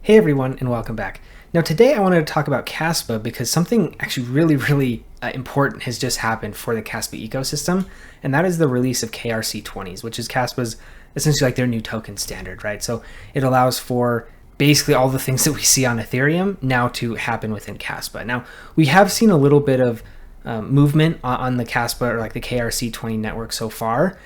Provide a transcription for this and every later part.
Hey everyone, and welcome back. Now today I wanted to talk about Kaspa because something actually really important has just happened for the Kaspa ecosystem, and that is the release of KRC20s, which is Kaspa's essentially like their new token standard, right? So it allows for basically all the things that we see on Ethereum now to happen within Kaspa. Now we have seen a little bit of movement on the Kaspa or like the KRC20 network so far.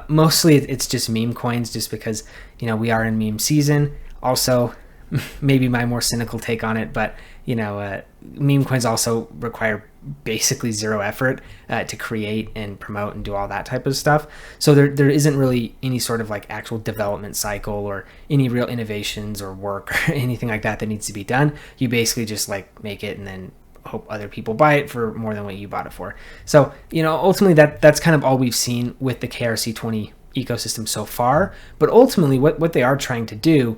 Mostly it's just meme coins, just because we are in meme season. Also, maybe my more cynical take on it, but meme coins also require basically zero effort to create and promote and do all that type of stuff. So there isn't really any sort of like actual development cycle or any real innovations or work or anything like that needs to be done. You basically just like make it and then hope other people buy it for more than what you bought it for. So ultimately that's kind of all we've seen with the KRC20 ecosystem so far. But ultimately what they are trying to do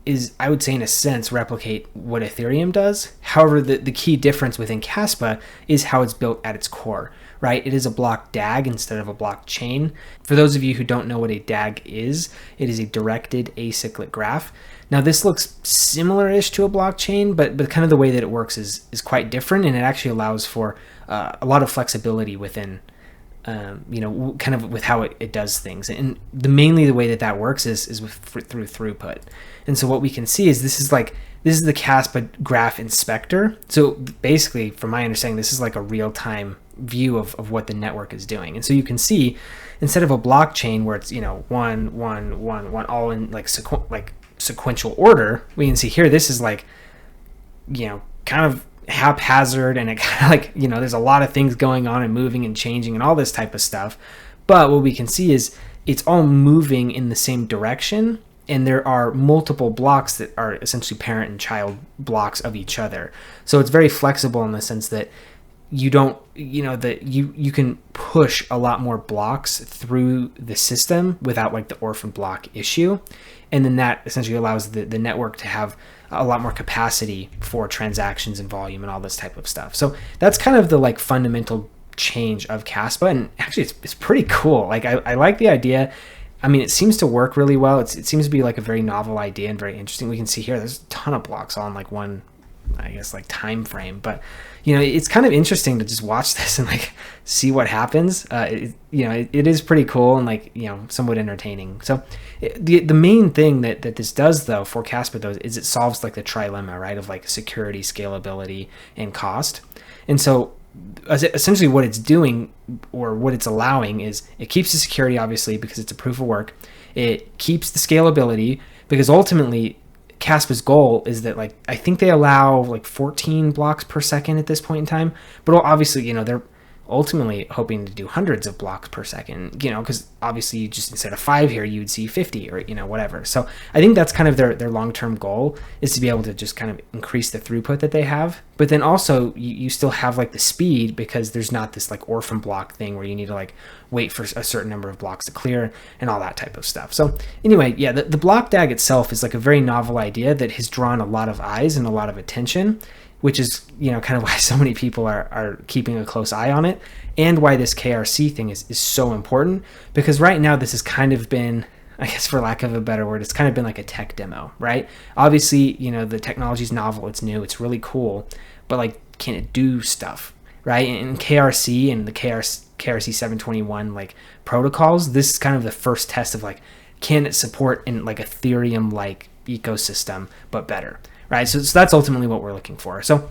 is, I would say in a sense, replicate what Ethereum does. However, the key difference within Kaspa is how it's built at its core, right? It is a BlockDAG instead of a blockchain. For those of you who don't know what a DAG is, it is a directed acyclic graph. Now this looks similar-ish to a blockchain, but kind of the way that it works is quite different, and it actually allows for a lot of flexibility within kind of with how it does things. And mainly the way that works is through throughput. And so what we can see is this is the Kaspa graph inspector. So basically, from my understanding, this is like a real-time view of what the network is doing. And so you can see, instead of a blockchain where it's one all in like sequential order, we can see here this is like kind of haphazard, and it kind of like there's a lot of things going on and moving and changing and all this type of stuff. But what we can see is it's all moving in the same direction, and there are multiple blocks that are essentially parent and child blocks of each other. So it's very flexible in the sense that you don't that you can push a lot more blocks through the system without like the orphan block issue, and then that essentially allows the network to have a lot more capacity for transactions and volume and all this type of stuff. So that's kind of the like fundamental change of Kaspa, and actually it's pretty cool. Like I like the idea. I mean, it seems to work really well. It seems to be like a very novel idea and very interesting. We can see here there's a ton of blocks all in like one, I guess, like time frame. But it's kind of interesting to just watch this and like see what happens. It is pretty cool and like somewhat entertaining. So the main thing that this does though for Kaspa though is it solves like the trilemma, right, of like security, scalability, and cost. And so essentially what it's doing, or what it's allowing, is it keeps the security, obviously, because it's a proof of work. It keeps the scalability, because ultimately Kaspa's goal is that, like, I think they allow like 14 blocks per second at this point in time, but obviously they're ultimately hoping to do hundreds of blocks per second, because obviously you just, instead of 5 here, you would see 50 or whatever. So I think that's kind of their long-term goal, is to be able to just kind of increase the throughput that they have. But then also you still have like the speed, because there's not this like orphan block thing where you need to like wait for a certain number of blocks to clear and all that type of stuff. So anyway, yeah, the BlockDAG itself is like a very novel idea that has drawn a lot of eyes and a lot of attention, which is kind of why so many people are keeping a close eye on it, and why this KRC thing is so important. Because right now this has kind of been, I guess for lack of a better word, it's kind of been like a tech demo, right? Obviously, the technology is novel, it's new, it's really cool, but like, can it do stuff, right? And KRC and the KRC 721 like protocols, this is kind of the first test of like, can it support in like Ethereum like ecosystem, but better. Right, so that's ultimately what we're looking for. So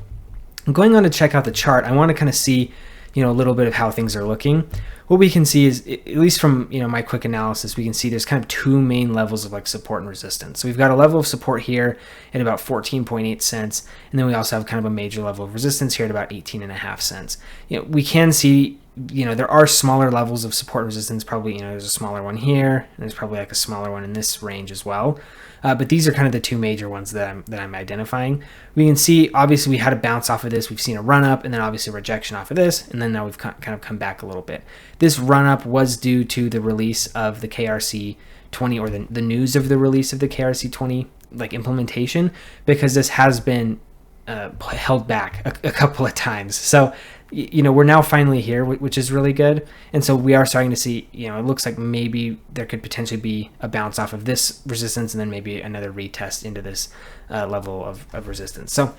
going on to check out the chart, I want to kind of see, a little bit of how things are looking. What we can see is, at least from my quick analysis, we can see there's kind of two main levels of like support and resistance. So we've got a level of support here at about 14.8 cents, and then we also have kind of a major level of resistance here at about 18.5 cents. We can see, there are smaller levels of support and resistance. Probably, there's a smaller one here, and there's probably like a smaller one in this range as well. But these are kind of the two major ones that I'm identifying. We can see, obviously, we had a bounce off of this. We've seen a run up, and then obviously a rejection off of this, and then now we've kind of come back a little bit. This run up was due to the release of the KRC 20, or the news of the release of the KRC 20 like implementation, because this has been held back a couple of times. So we're now finally here, which is really good. And so we are starting to see, it looks like maybe there could potentially be a bounce off of this resistance and then maybe another retest into this level of resistance. So,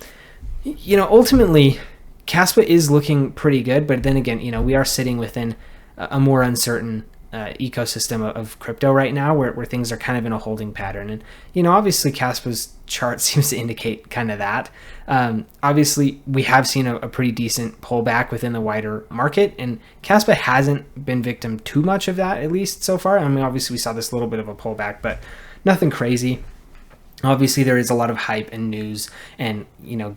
ultimately, Kaspa is looking pretty good, but then again, we are sitting within a more uncertain ecosystem of crypto right now where things are kind of in a holding pattern. And, obviously Kaspa's chart seems to indicate kind of that. Obviously, we have seen a pretty decent pullback within the wider market, and Kaspa hasn't been victim too much of that, at least so far. I mean, obviously we saw this little bit of a pullback, but nothing crazy. Obviously, there is a lot of hype and news and,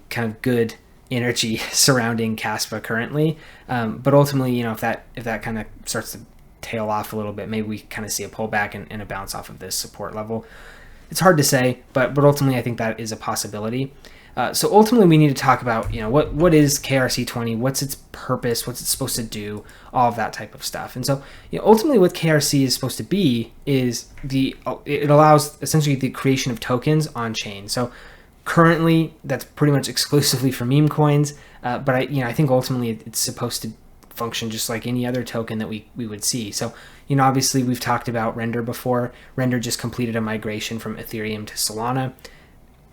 kind of good energy surrounding Kaspa currently. But ultimately, if that kind of starts to tail off a little bit, maybe we kind of see a pullback and a bounce off of this support level. It's hard to say, but ultimately I think that is a possibility. So ultimately we need to talk about, what is KRC20, what's its purpose, what's it supposed to do, all of that type of stuff. And so ultimately what KRC is supposed to be is it allows essentially the creation of tokens on chain. So currently that's pretty much exclusively for meme coins, but I think ultimately it's supposed to function just like any other token that we would see. So, obviously we've talked about Render before. Render just completed a migration from Ethereum to Solana.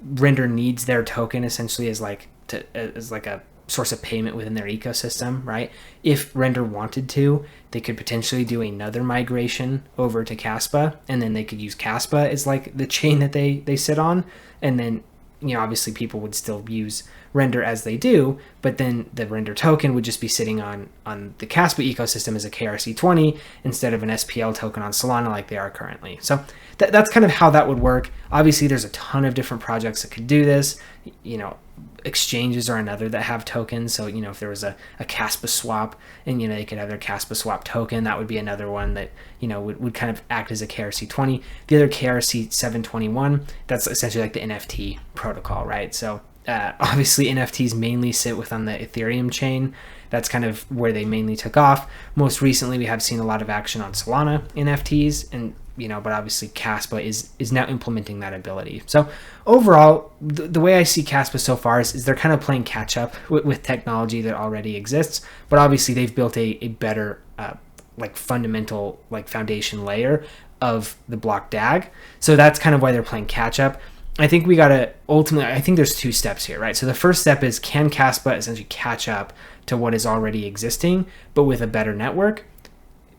Render needs their token essentially as like a source of payment within their ecosystem, right? If Render wanted to, they could potentially do another migration over to Kaspa, and then they could use Kaspa as like the chain that they sit on, and then obviously people would still use Render as they do, but then the Render token would just be sitting on the Kaspa ecosystem as a KRC20 instead of an SPL token on Solana like they are currently. So that's kind of how that would work. Obviously, there's a ton of different projects that could do this. Exchanges are another that have tokens. So, if there was a Kaspa swap and, they could have their Kaspa swap token, that would be another one that, would kind of act as a KRC20. The other KRC 721, that's essentially like the NFT protocol, right? So obviously NFTs mainly sit within the Ethereum chain. That's kind of where they mainly took off. Most recently, we have seen a lot of action on Solana NFTs, and but obviously Kaspa is now implementing that ability. So overall, the way I see Kaspa so far is they're kind of playing catch up with technology that already exists, but obviously they've built a better fundamental foundation layer of the BlockDAG. So that's kind of why they're playing catch up. I think we gotta ultimately, I think there's two steps here, right? So the first step is, can Kaspa essentially catch up to what is already existing, but with a better network?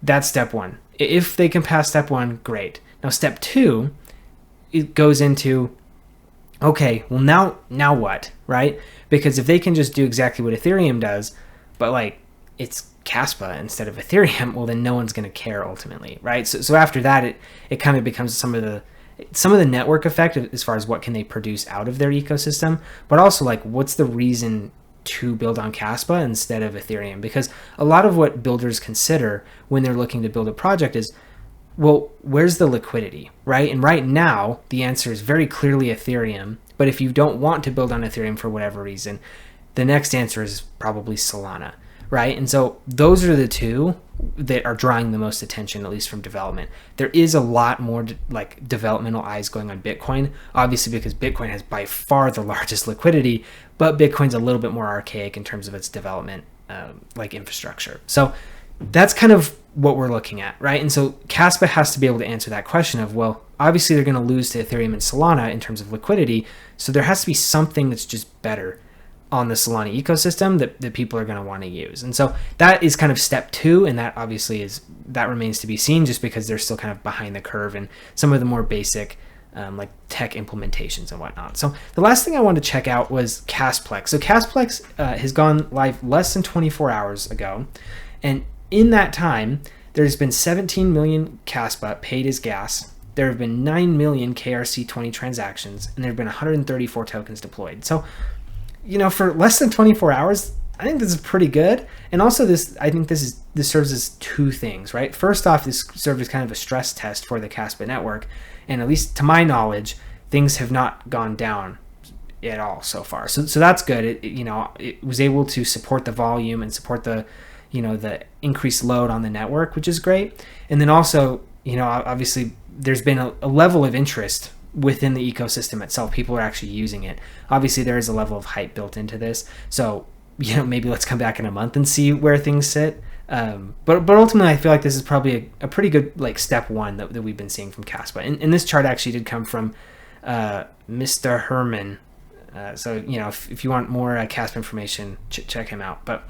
That's step one. If they can pass step one, great. Now step two, it goes into, okay, well now what, right? Because if they can just do exactly what Ethereum does, but it's Kaspa instead of Ethereum, well then no one's gonna care ultimately, right? So after that, it kind of becomes some of the network effect as far as what can they produce out of their ecosystem, but also what's the reason to build on Kaspa instead of Ethereum? Because a lot of what builders consider when they're looking to build a project is, well, where's the liquidity, right? And right now, the answer is very clearly Ethereum. But if you don't want to build on Ethereum for whatever reason, the next answer is probably Solana, right? And so those are the two that are drawing the most attention, at least from development. There is a lot more developmental eyes going on Bitcoin, obviously because Bitcoin has by far the largest liquidity, but Bitcoin's a little bit more archaic in terms of its development infrastructure. So that's kind of what we're looking at, right? And so Kaspa has to be able to answer that question of, well, obviously they're going to lose to Ethereum and Solana in terms of liquidity, so there has to be something that's just better on the Solana ecosystem that people are going to want to use. And so that is kind of step two, and that obviously that remains to be seen, just because they're still kind of behind the curve in some of the more basic tech implementations and whatnot. So the last thing I wanted to check out was Kasplex. So Kasplex has gone live less than 24 hours ago, and in that time there's been 17 million Kaspa paid as gas. There have been 9 million KRC20 transactions, and there have been 134 tokens deployed. So for less than 24 hours, I think this is pretty good. And also I think this serves as two things, right? First off, this served as kind of a stress test for the Kaspa network. And at least to my knowledge, things have not gone down at all so far. So that's good. It was able to support the volume and support the increased load on the network, which is great. And then also, obviously there's been a level of interest within the ecosystem itself. People are actually using it. Obviously there is a level of hype built into this. So maybe let's come back in a month and see where things sit. But ultimately, I feel like this is probably a pretty good like step one that we've been seeing from Kaspa. And this chart actually did come from Mr. Herman. So if you want more Kaspa information, check him out. But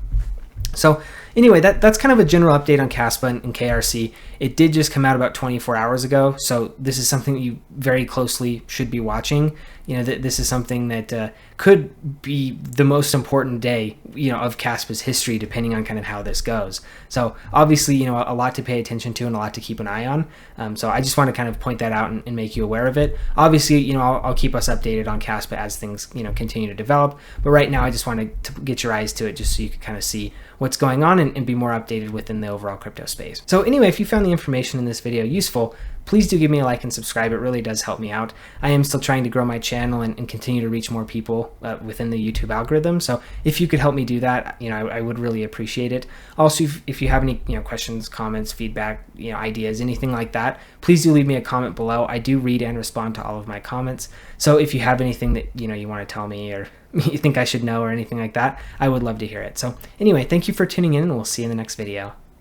so anyway, that's kind of a general update on Kaspa and KRC. It did just come out about 24 hours ago, so this is something that you very closely should be watching. This is something that could be the most important day, of Kaspa's history, depending on kind of how this goes. So obviously, a lot to pay attention to and a lot to keep an eye on. So I just want to kind of point that out and make you aware of it. Obviously, I'll keep us updated on Kaspa as things, continue to develop. But right now, I just wanted to get your eyes to it just so you can kind of see what's going on and be more updated within the overall crypto space. So anyway, if you found the information in this video useful, please do give me a like and subscribe. It really does help me out. I am still trying to grow my channel and continue to reach more people within the YouTube algorithm. So if you could help me do that, I would really appreciate it. Also, if you have any questions, comments, feedback, ideas, anything like that, please do leave me a comment below. I do read and respond to all of my comments. So if you have anything that you want to tell me or you think I should know or anything like that, I would love to hear it. So anyway, thank you for tuning in, and we'll see you in the next video.